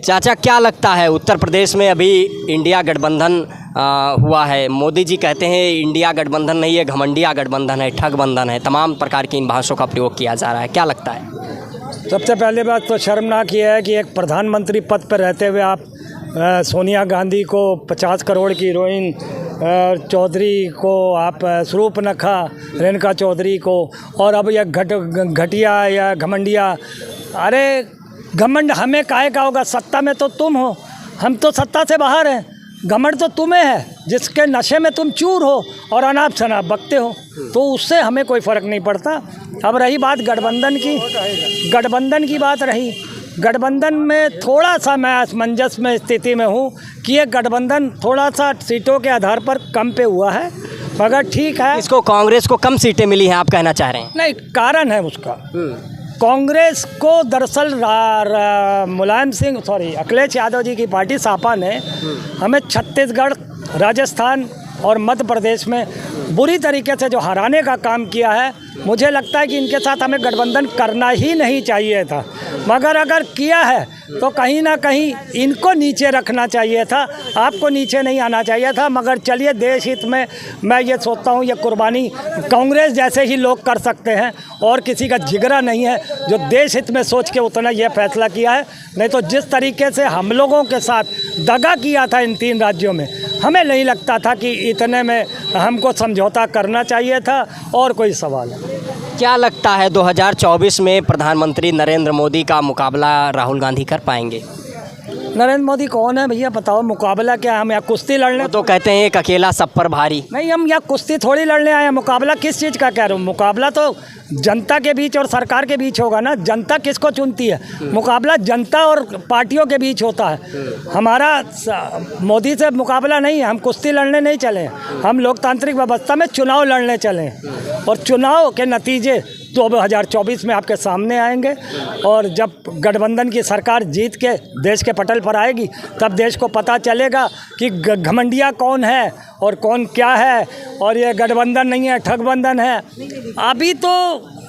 चाचा, क्या लगता है उत्तर प्रदेश में अभी इंडिया गठबंधन हुआ है, मोदी जी कहते हैं इंडिया गठबंधन नहीं है, घमंडिया गठबंधन है, ठग बंधन है, तमाम प्रकार की इन भाषाओं का प्रयोग किया जा रहा है, क्या लगता है? सबसे पहले बात तो शर्मनाक ये है कि एक प्रधानमंत्री पद पर रहते हुए आप सोनिया गांधी को 50 करोड़ की हीरोइन चौधरी को आप स्वरूपनखा रेणुका चौधरी को, और अब यह घटिया या घमंडिया, अरे घमंड हमें काहे का होगा? सत्ता में तो तुम हो, हम तो सत्ता से बाहर हैं। घमंड तो तुम्हें है जिसके नशे में तुम चूर हो और अनाप शनाप बकते हो, तो उससे हमें कोई फ़र्क नहीं पड़ता। अब रही बात गठबंधन की बात रही, गठबंधन में थोड़ा सा मैं असमंजस में स्थिति में हूँ कि ये गठबंधन थोड़ा सा सीटों के आधार पर कम पे हुआ है, मगर ठीक है। इसको कांग्रेस को कम सीटें मिली हैं आप कहना चाह रहे हैं? नहीं, कारण है उसका। कांग्रेस को दरअसल अखिलेश यादव जी की पार्टी सपा ने हमें छत्तीसगढ़, राजस्थान और मध्य प्रदेश में बुरी तरीके से जो हराने का काम किया है, मुझे लगता है कि इनके साथ हमें गठबंधन करना ही नहीं चाहिए था। मगर अगर किया है तो कहीं ना कहीं इनको नीचे रखना चाहिए था, आपको नीचे नहीं आना चाहिए था। मगर चलिए, देश हित में मैं ये सोचता हूँ ये कुर्बानी कांग्रेस जैसे ही लोग कर सकते हैं, और किसी का जिगरा नहीं है जो देश हित में सोच के उतना ये फैसला किया है। नहीं तो जिस तरीके से हम लोगों के साथ दगा किया था इन 3 राज्यों में, हमें नहीं लगता था कि इतने में हमको समझौता करना चाहिए था। और कोई सवाल है? क्या लगता है 2024 में प्रधानमंत्री नरेंद्र मोदी का मुकाबला राहुल गांधी कर पाएंगे? नरेंद्र मोदी कौन है भैया, बताओ? मुकाबला क्या? हम यहाँ कुश्ती लड़ने? तो कहते हैं एक अकेला सब पर भारी। नहीं, हम यहाँ कुश्ती थोड़ी लड़ने आए हैं। मुकाबला किस चीज़ का कह रहे हो? मुकाबला तो जनता के बीच और सरकार के बीच होगा ना। जनता किसको चुनती है? मुकाबला जनता और पार्टियों के बीच होता है। हमारा मोदी से मुकाबला नहीं है। हम कुश्ती लड़ने नहीं चले हैं, हम लोकतांत्रिक व्यवस्था में चुनाव लड़ने चले हैं, और चुनाव के नतीजे 2024 में आपके सामने आएंगे। और जब गठबंधन की सरकार जीत के देश के पटल पर आएगी, तब देश को पता चलेगा कि घमंडिया कौन है और कौन क्या है, और ये गठबंधन नहीं है, ठगबंधन है। अभी तो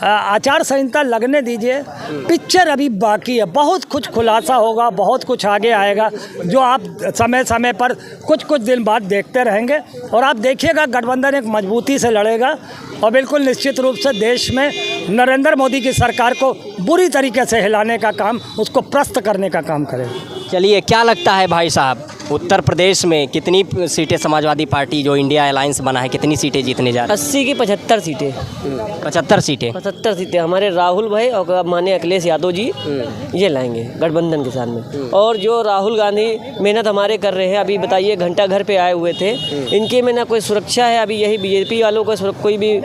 आचार संहिता लगने दीजिए, पिक्चर अभी बाकी है, बहुत कुछ खुलासा होगा, बहुत कुछ आगे आएगा, जो आप समय समय पर कुछ दिन बाद देखते रहेंगे। और आप देखिएगा गठबंधन एक मजबूती से लड़ेगा, और बिल्कुल निश्चित रूप से देश में नरेंद्र मोदी की सरकार को बुरी तरीके से हिलाने का काम, उसको पस्त करने का काम करेगा। चलिए, क्या लगता है भाई साहब, उत्तर प्रदेश में कितनी सीटें समाजवादी पार्टी जो इंडिया अलायंस बना है, कितनी सीटें जीतने जा रही है? 80 की 75 सीटें। 75 सीटें? 75 सीटें हमारे राहुल भाई और माननीय अखिलेश यादव जी ये लाएंगे गठबंधन के साथ में। और जो राहुल गांधी मेहनत हमारे कर रहे हैं, अभी बताइए घंटा घर पे आए हुए थे, इनके में ना कोई सुरक्षा है। अभी यही बीजेपी वालों का कोई भी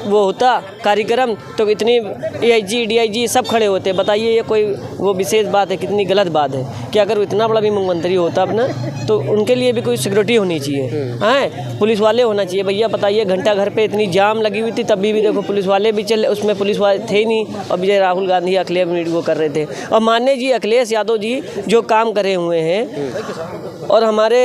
वो होता कार्यक्रम तो इतनी AIG DIG सब खड़े होते। बताइए ये कोई वो विशेष बात है? कितनी गलत बात है कि अगर इतना बड़ा भी मुख्यमंत्री होता अपना, तो उनके लिए भी कोई सिक्योरिटी होनी चाहिए, हैं, पुलिस वाले होना चाहिए। भैया बताइए, घंटा घर पे इतनी जाम लगी हुई थी, तब भी देखो पुलिस वाले भी चले, उसमें पुलिस वाले थे ही नहीं, और विजय राहुल गांधी अखिलेश वो कर रहे थे। और माननीय जी अखिलेश यादव जी जो काम करे हुए हैं, और हमारे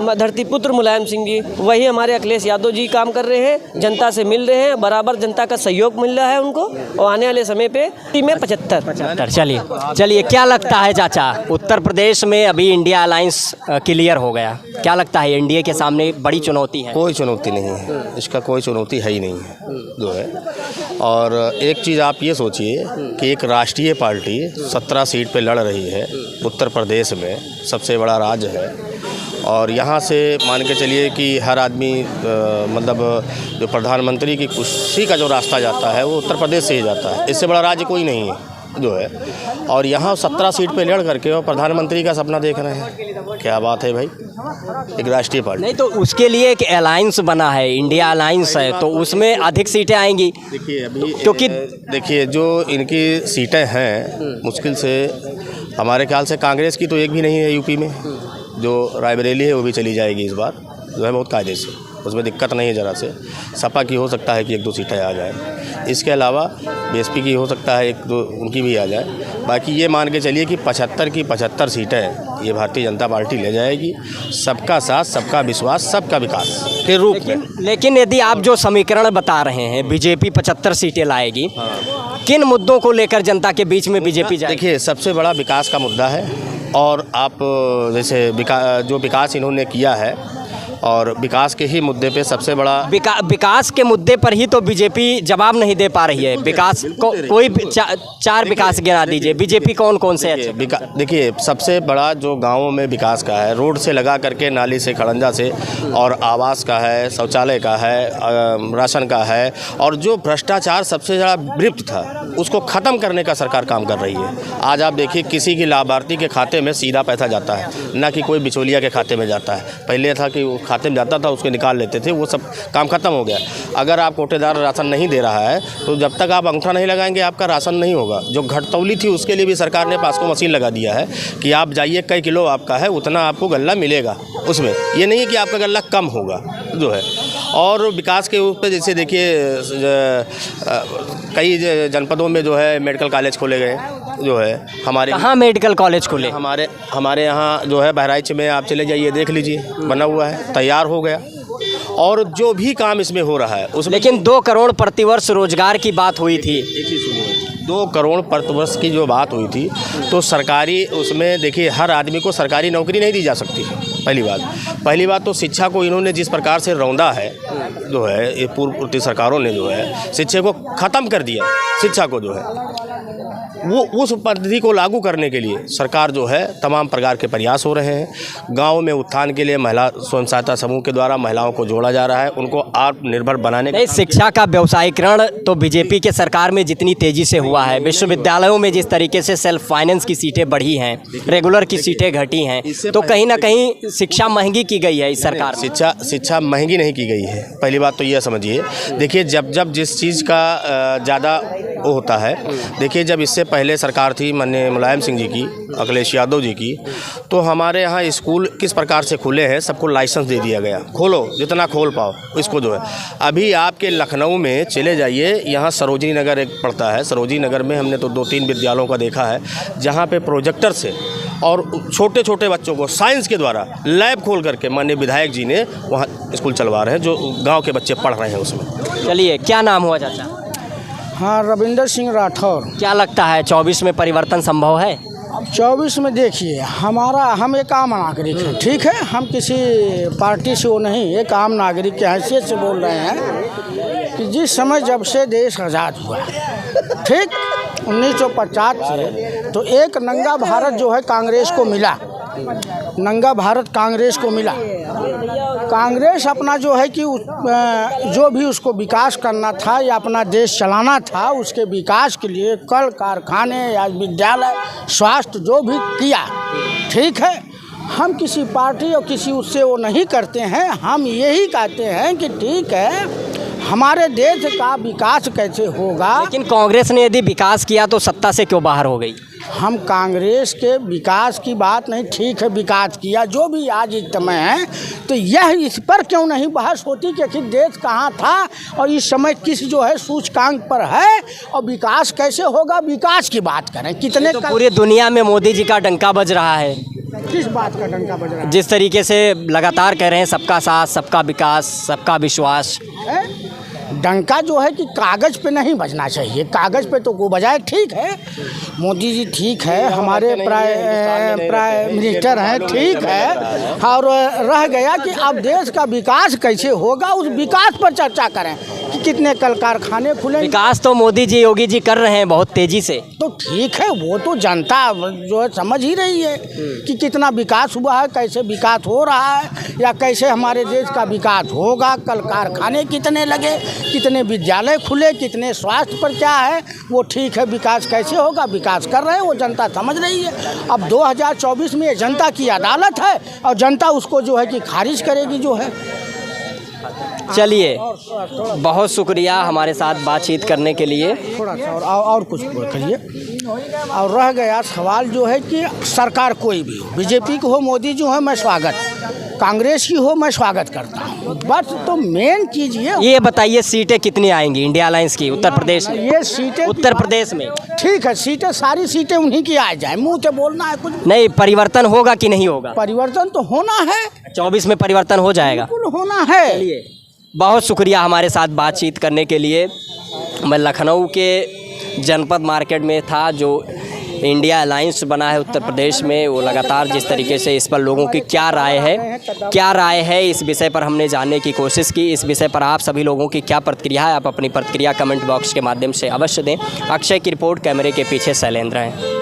धरतीपुत्र मुलायम सिंह जी, वही हमारे अखिलेश यादव जी काम कर रहे हैं, जनता से मिल रहे हैं, बराबर जनता का सहयोग मिल रहा है उनको। और आने वाले समय पे में 75। चलिए, क्या लगता है चाचा, उत्तर प्रदेश में अभी इंडिया अलायंस क्लियर हो गया, क्या लगता है एनडीए के सामने बड़ी चुनौती है? कोई चुनौती नहीं है, इसका कोई चुनौती है ही नहीं है जो है। और एक चीज़ आप ये सोचिए कि एक राष्ट्रीय पार्टी 17 सीट पे लड़ रही है, उत्तर प्रदेश में सबसे बड़ा राज्य है, और यहाँ से मान के चलिए कि हर आदमी मतलब जो प्रधानमंत्री की कुर्सी का जो रास्ता जाता है वो उत्तर प्रदेश से ही जाता है, इससे बड़ा राज्य कोई नहीं है जो है। और यहाँ 17 सीट पे लड़ करके और प्रधानमंत्री का सपना देख रहे हैं, क्या बात है भाई, एक राष्ट्रीय पार्टी। नहीं तो उसके लिए एक अलायंस बना है, इंडिया अलायंस है, तो उसमें अधिक सीटें आएंगी। देखिए अभी क्योंकि देखिए जो इनकी सीटें हैं, मुश्किल से हमारे ख्याल से कांग्रेस की तो एक भी नहीं है यूपी में, जो रायबरेली है वो भी चली जाएगी इस बार जो है, बहुत कायदे से। उसमें दिक्कत नहीं है ज़रा से। सपा की हो सकता है कि 1-2 सीटें आ जाए, इसके अलावा बीएसपी की हो सकता है 1-2 उनकी भी आ जाए। बाकी ये मान के चलिए कि 75 की 75 सीटें ये भारतीय जनता पार्टी ले जाएगी। सबका साथ, सबका विश्वास, सबका विकास के रूप में। लेकिन यदि आप जो समीकरण बता रहे हैं, बीजेपी 75 सीटें लाएगी, किन मुद्दों को लेकर जनता के बीच में बीजेपी जाएगी? देखिए, सबसे बड़ा विकास का मुद्दा है। और आप जैसे जो विकास इन्होंने किया है, और विकास के ही मुद्दे पे सबसे बड़ा विकास के मुद्दे पर ही तो बीजेपी जवाब नहीं दे पा रही है। विकास को कोई चार विकास गिना दीजिए, बीजेपी कौन कौन से अच्छे? देखिए, सबसे बड़ा जो गांवों में विकास का है, रोड से लगा करके नाली से, खड़ंजा से, और आवास का है, शौचालय का है, राशन का है, और जो भ्रष्टाचार सबसे ज़्यादा विलुप्त था उसको ख़त्म करने का सरकार काम कर रही है। आज आप देखिए, किसी की लाभार्थी के खाते में सीधा पैसा जाता है, ना कि कोई बिचौलिया के खाते में जाता है। पहले था कि खाते में जाता था, उसके निकाल लेते थे, वो सब काम खत्म हो गया। अगर आप कोटेदार राशन नहीं दे रहा है तो जब तक आप अंगूठा नहीं लगाएंगे आपका राशन नहीं होगा। जो घटतौली थी उसके लिए भी सरकार ने पास्को मशीन लगा दिया है कि आप जाइए, कई किलो आपका है उतना आपको गल्ला मिलेगा उसमें। ये नहीं है कि आपका गल्ला कम होगा जो है। और विकास के ऊपर जैसे देखिए, कई जनपदों में जो है मेडिकल कॉलेज खोले गए जो है। हमारे कहाँ मेडिकल कॉलेज खुले? हमारे यहाँ जो है बहराइच में आप चले जाइए, देख लीजिए, बना हुआ है, तैयार हो गया। और जो भी काम इसमें हो रहा है उसमें, लेकिन 2 करोड़ प्रतिवर्ष रोजगार की बात हुई थी। 2 करोड़ प्रतिवर्ष की जो बात हुई थी, तो सरकारी उसमें देखिए, हर आदमी को सरकारी नौकरी नहीं दी जा सकती। पहली बात तो शिक्षा को इन्होंने जिस प्रकार से रौंदा है जो है, ये पूर्व सरकारों ने जो है शिक्षा को ख़त्म कर दिया। शिक्षा को जो है वो उस पद्धति को लागू करने के लिए सरकार जो है तमाम प्रकार के प्रयास हो रहे हैं। गाँव में उत्थान के लिए महिला स्वयं सहायता समूह के द्वारा महिलाओं को जोड़ा जा रहा है, उनको आत्मनिर्भर बनाने का। शिक्षा का व्यवसायीकरण तो बीजेपी के सरकार में जितनी तेजी से हुआ है, विश्वविद्यालयों में जिस तरीके से सेल्फ फाइनेंस की सीटें बढ़ी हैं, रेगुलर की सीटें घटी हैं, तो कहीं ना कहीं शिक्षा महंगी की गई है इस सरकार में। शिक्षा महंगी नहीं की गई है। पहली बात तो यह समझिए, देखिए, जब जिस चीज़ का ज़्यादा वो होता है, देखिए, जब इससे पहले सरकार थी माननीय मुलायम सिंह जी की, अखिलेश यादव जी की, तो हमारे यहाँ स्कूल किस प्रकार से खुले हैं, सबको लाइसेंस दे दिया गया, खोलो जितना खोल पाओ इसको जो है। अभी आपके लखनऊ में चले जाइए, यहाँ सरोजनी नगर एक पड़ता है, सरोजनी नगर में हमने तो 2-3 विद्यालयों का देखा है जहाँ पे प्रोजेक्टर से और छोटे छोटे बच्चों को साइंस के द्वारा लैब खोल करके माननीय विधायक जी ने वहाँ स्कूल चलवा रहे हैं, जो गाँव के बच्चे पढ़ रहे हैं उसमें। चलिए, क्या नाम हुआ चाचा? हाँ, रविंदर सिंह राठौर। क्या लगता है 24 में परिवर्तन संभव है? अब 24 में देखिए, हम एक आम नागरिक हैं, ठीक है, हम किसी पार्टी से वो नहीं, एक आम नागरिक की हैसियत से बोल रहे हैं कि जिस समय जब से देश आज़ाद हुआ, ठीक 1950 से, तो एक नंगा भारत जो है कांग्रेस को मिला, नंगा भारत कांग्रेस को मिला। कांग्रेस अपना जो है कि जो भी उसको विकास करना था या अपना देश चलाना था, उसके विकास के लिए कल कारखाने या विद्यालय, स्वास्थ्य जो भी किया, ठीक है। हम किसी पार्टी और किसी उससे वो नहीं करते हैं, हम यही कहते हैं कि ठीक है, हमारे देश का विकास कैसे होगा। लेकिन कांग्रेस ने यदि विकास किया तो सत्ता से क्यों बाहर हो गई? हम कांग्रेस के विकास की बात नहीं, ठीक है, विकास किया जो भी आज इस समय है, तो यह इस पर क्यों नहीं बहस होती कि आखिर देश कहाँ था और इस समय किस जो है सूचकांक पर है और विकास कैसे होगा। विकास की बात करें, कितने तो पूरी दुनिया में मोदी जी का डंका बज रहा है। किस बात का डंका बज रहा है? जिस तरीके से लगातार कह रहे हैं सबका साथ, सबका विकास, सबका विश्वास। डंका जो है कि कागज़ पे नहीं बजना चाहिए, कागज़ पे तो वो बजाए, ठीक है, मोदी जी ठीक है, हमारे प्राइम मिनिस्टर हैं, ठीक है, और रह गया कि अब देश का विकास कैसे होगा, उस विकास पर चर्चा करें कि कितने कल कारखाने खुले। विकास तो मोदी जी, योगी जी कर रहे हैं बहुत तेजी से, तो ठीक है, वो तो जनता जो है समझ ही रही है कि कितना विकास हुआ है, कैसे विकास हो रहा है, या कैसे हमारे देश का विकास होगा, कल कारखाने कितने लगे, कितने विद्यालय खुले, कितने स्वास्थ्य पर क्या है, वो ठीक है, विकास कैसे होगा, विकास कर रहे हैं, वो जनता समझ रही है। अब 2024 में जनता की अदालत है और जनता उसको जो है कि खारिज करेगी जो है। चलिए, बहुत शुक्रिया हमारे साथ बातचीत करने के लिए। थोड़ा सा और कुछ करिए। और रह गया सवाल जो है कि सरकार कोई भी हो, बीजेपी को हो, मोदी जो है, मैं स्वागत कांग्रेस की हो मैं स्वागत करता हूँ। बस तो मेन चीज़ ये बताइए सीटें कितनी आएंगी इंडिया अलायंस की उत्तर प्रदेश में? ये सीटें उत्तर प्रदेश में ठीक है, सीटें सारी सीटें उन्हीं की आ जाए, मुंह से बोलना है कुछ नहीं, परिवर्तन होगा कि नहीं होगा? परिवर्तन तो होना है, 24 में परिवर्तन हो जाएगा। बिल्कुल होना है। चलिए, बहुत शुक्रिया हमारे साथ बातचीत करने के लिए। मैं लखनऊ के जनपद मार्केट में था। जो इंडिया अलायंस बना है उत्तर प्रदेश में, वो लगातार जिस तरीके से इस पर लोगों की क्या राय है इस विषय पर हमने जानने की कोशिश की। इस विषय पर आप सभी लोगों की क्या प्रतिक्रिया है, आप अपनी प्रतिक्रिया कमेंट बॉक्स के माध्यम से अवश्य दें। अक्षय की रिपोर्ट, कैमरे के पीछे शैलेंद्र हैं।